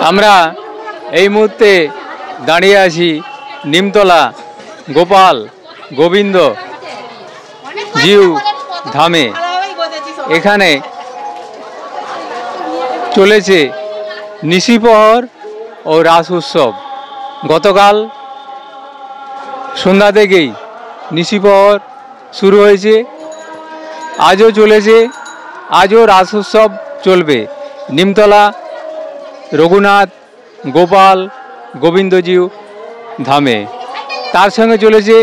আমরা এই মুহূর্তে দাঁড়িয়ে আছি নিমতলা গোপাল গোবিন্দ জিউ ধামে। এখানে চলেছে নিশিপ্রহর ও রাস উৎসব। গতকাল সন্ধ্যা থেকেই নিশিপ্রহর শুরু হয়েছে, আজও চলেছে, আজও রাস উৎসব চলবে নিমতলা রঘুনাথ গোপাল গোবিন্দজিউ ধামে। তার সঙ্গে চলেছে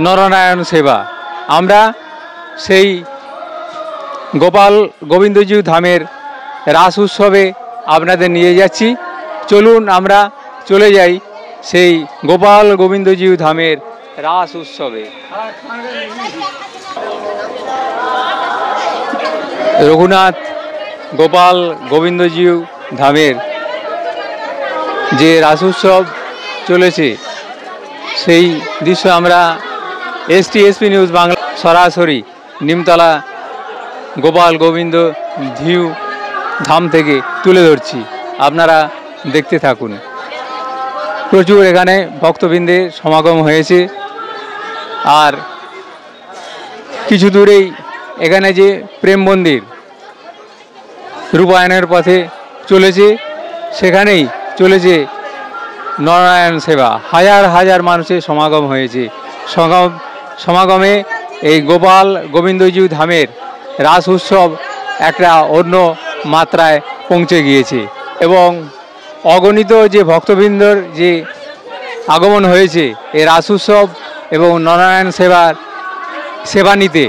নরনারায়ণ সেবা। আমরা সেই গোপাল গোবিন্দজিউ ধামের রাস উৎসবে আপনাদের নিয়ে যাচ্ছি। চলুন আমরা চলে যাই সেই গোপাল গোবিন্দজিউ ধামের রাস উৎসবে। রঘুনাথ গোপাল গোবিন্দজিউ ধামের যে রাস উৎসব চলেছে সেই দৃশ্য আমরা এসপি নিউজ বাংলা সরাসরি নিমতলা গোপাল গোবিন্দ জিউ ধাম থেকে তুলে ধরছি, আপনারা দেখতে থাকুন। প্রচুর এখানে ভক্তবৃন্দের সমাগম হয়েছে। আর কিছু দূরেই এখানে যে প্রেম মন্দির রূপায়ণের পথে চলেছে, সেখানেই চলেছে নরনারায়ণ সেবা। হাজার হাজার মানুষের সমাগম হয়েছে। সমাগমে এই গোপাল গোবিন্দজিউ ধামের রাস উৎসব একটা অন্য মাত্রায় পৌঁছে গিয়েছে এবং অগণিত যে ভক্তবৃন্দর যে আগমন হয়েছে এই রাস উৎসব এবং নরনারায়ণ সেবা নিতে,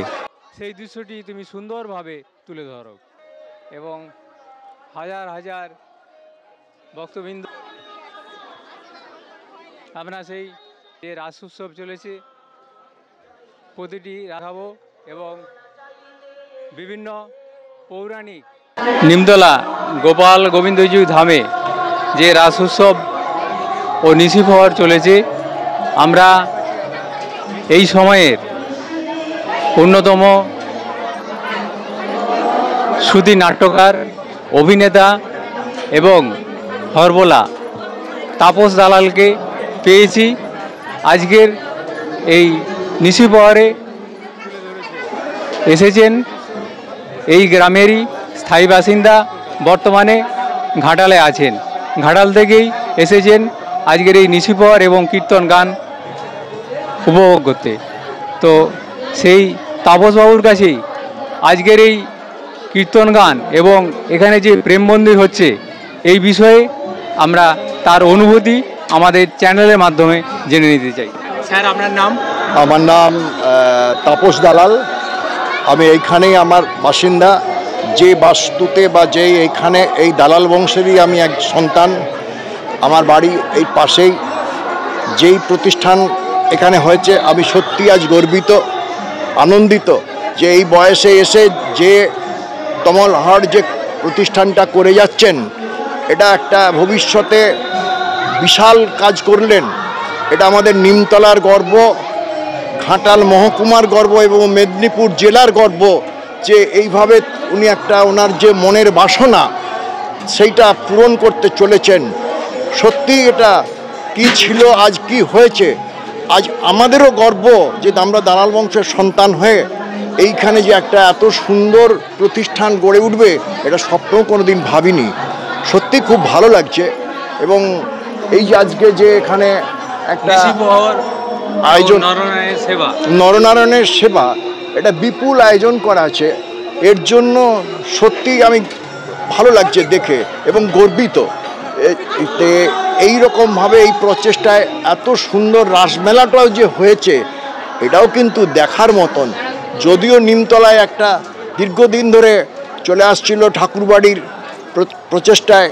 সেই দৃশ্যটি তুমি সুন্দরভাবে তুলে ধরো এবং হাজার হাজার ভক্তবৃন্দ আমরা সেই যে রাস উৎসব চলেছে প্রতিটি রাখাবো এবং বিভিন্ন পৌরাণিক নিমতলা গোপাল গোবিন্দজিউ ধামে যে রাস উৎসব ও নিশিপ্রহর চলেছে, আমরা এই সময়ের অন্যতম সুধী নাট্যকার, অভিনেতা এবং হরবোলা তাপস দালালকে পেয়েছি। আজকের এই নিশিপ্রহরে এসেছেন এই গ্রামেরই স্থায়ী বাসিন্দা, বর্তমানে ঘাটালে আছেন। ঘাটাল থেকেই এসেছেন আজকের এই নিশিপ্রহর এবং কীর্তন গান উপভোগ করতে। তো সেই তাপসবাবুর কাছেই আজকের এই কীর্তন গান এবং এখানে যে প্রেম মন্দির হচ্ছে এই বিষয়ে আমরা তার অনুভূতি আমাদের চ্যানেলের মাধ্যমে জেনে নিতে চাই। স্যার, আপনার নাম? আমার নাম তাপস দালাল। আমি এইখানেই আমার বাসিন্দা। যে বাস্তুতে বা যেই এইখানে এই দালাল বংশেরই আমি এক সন্তান। আমার বাড়ি এই পাশেই। যেই প্রতিষ্ঠান এখানে হয়েছে আমি সত্যি আজ গর্বিত, আনন্দিত যে এই বয়সে এসে যে তমলহাট যে প্রতিষ্ঠানটা করে যাচ্ছেন, এটা একটা ভবিষ্যতে বিশাল কাজ করলেন। এটা আমাদের নিমতলার গর্ব, ঘাটাল মহকুমার গর্ব এবং মেদিনীপুর জেলার গর্ব যে এইভাবে উনি একটা ওনার যে মনের বাসনা সেইটা পূরণ করতে চলেছেন। সত্যি এটা কি ছিল, আজ কি হয়েছে। আজ আমাদেরও গর্ব যে আমরা দালাল বংশের সন্তান হয়ে এইখানে যে একটা এত সুন্দর প্রতিষ্ঠান গড়ে উঠবে এটা স্বপ্নও কোনো দিন ভাবিনি। সত্যি খুব ভালো লাগছে। এবং এই যে আজকে যে এখানে একটা আয়োজন নরনারায়ণের সেবা, এটা বিপুল আয়োজন করা আছে। এর জন্য সত্যি আমি ভালো লাগছে দেখে এবং গর্বিত। এই রকমভাবে এই প্রচেষ্টায় এত সুন্দর রাসমেলাটাও যে হয়েছে এটাও কিন্তু দেখার মতন। যদিও নিমতলায় একটা দীর্ঘদিন ধরে চলে আসছিল ঠাকুরবাড়ির প্রচেষ্টায়,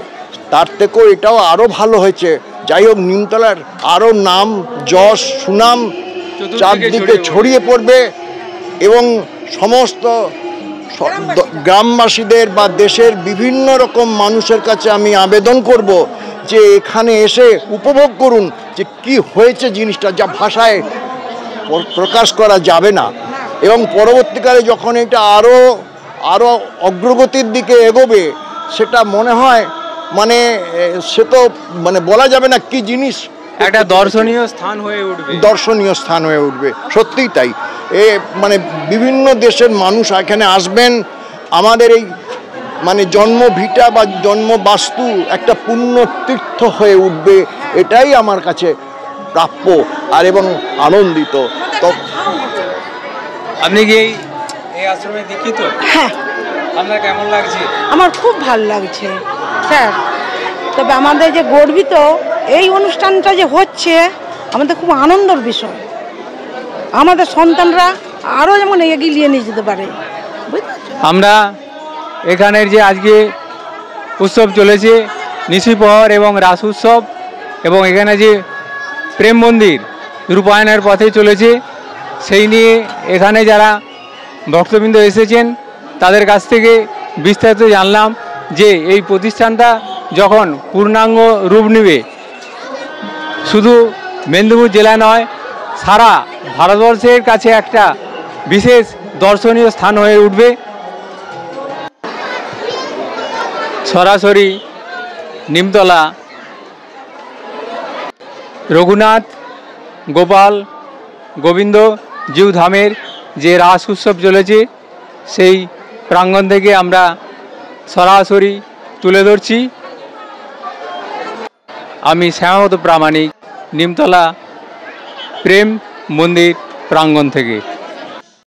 তার থেকেও এটাও আরও ভালো হয়েছে। যাই হোক, নিমতলার আরও নাম যশ সুনাম চারদিকে ছড়িয়ে পড়বে এবং সমস্ত গ্রামবাসীদের বা দেশের বিভিন্ন রকম মানুষের কাছে আমি আবেদন করব যে এখানে এসে উপভোগ করুন যে কি হয়েছে জিনিসটা, যা ভাষায় প্রকাশ করা যাবে না। এবং পরবর্তীকালে যখন এটা আরও অগ্রগতির দিকে এগোবে, সেটা মনে হয় মানে সে তো মানে বলা যাবে না কি জিনিস, একটা দর্শনীয় স্থান হয়ে উঠবে, দর্শনীয় স্থান হয়ে উঠবে, সত্যিই তাই। মানে বিভিন্ন দেশের মানুষ এখানে আসবেন, আমাদের এই মানে জন্মভিটা বা জন্মবাস্তু একটা পুণ্য তীর্থ হয়ে উঠবে, এটাই আমার কাছে প্রাপ্য আর এবং আনন্দিত। তো আপনি কি এই আশ্রমে দীক্ষিত? হ্যাঁ, আপনার কেমন লাগছে? আমার খুব ভালো লাগছে স্যার। তবে আমাদের যে গর্বিত এই অনুষ্ঠানটা যে হচ্ছে, আমাদের খুব আনন্দের বিষয়। আমাদের সন্তানরা আরও যেমন এগিয়ে নিয়ে যেতে পারে। আমরা এখানের যে আজকে উৎসব চলেছে, নিশিপ্রহর এবং রাস উৎসব, এবং এখানে যে প্রেম মন্দির রূপায়ণের পথে চলেছে, সেই নিয়ে এখানে যারা ভক্তবৃন্দ এসেছেন তাদের কাছ থেকে বিস্তারিত জানলাম যে এই প্রতিষ্ঠানটা যখন পূর্ণাঙ্গ রূপ নেবে, শুধু মেদিনীপুর জেলা নয়, সারা ভারতবর্ষের কাছে একটা বিশেষ দর্শনীয় স্থান হয়ে উঠবে। সরাসরি নিমতলা রঘুনাথ গোপাল গোবিন্দ জিউ ধামের যে রাস উৎসব চলেছে, সেই প্রাঙ্গণ থেকে আমরা সরাসরি তুলে ধরছি। আমি শ্যামাপদ প্রামাণিক, নিমতলা প্রেম মন্দির প্রাঙ্গণ থেকে।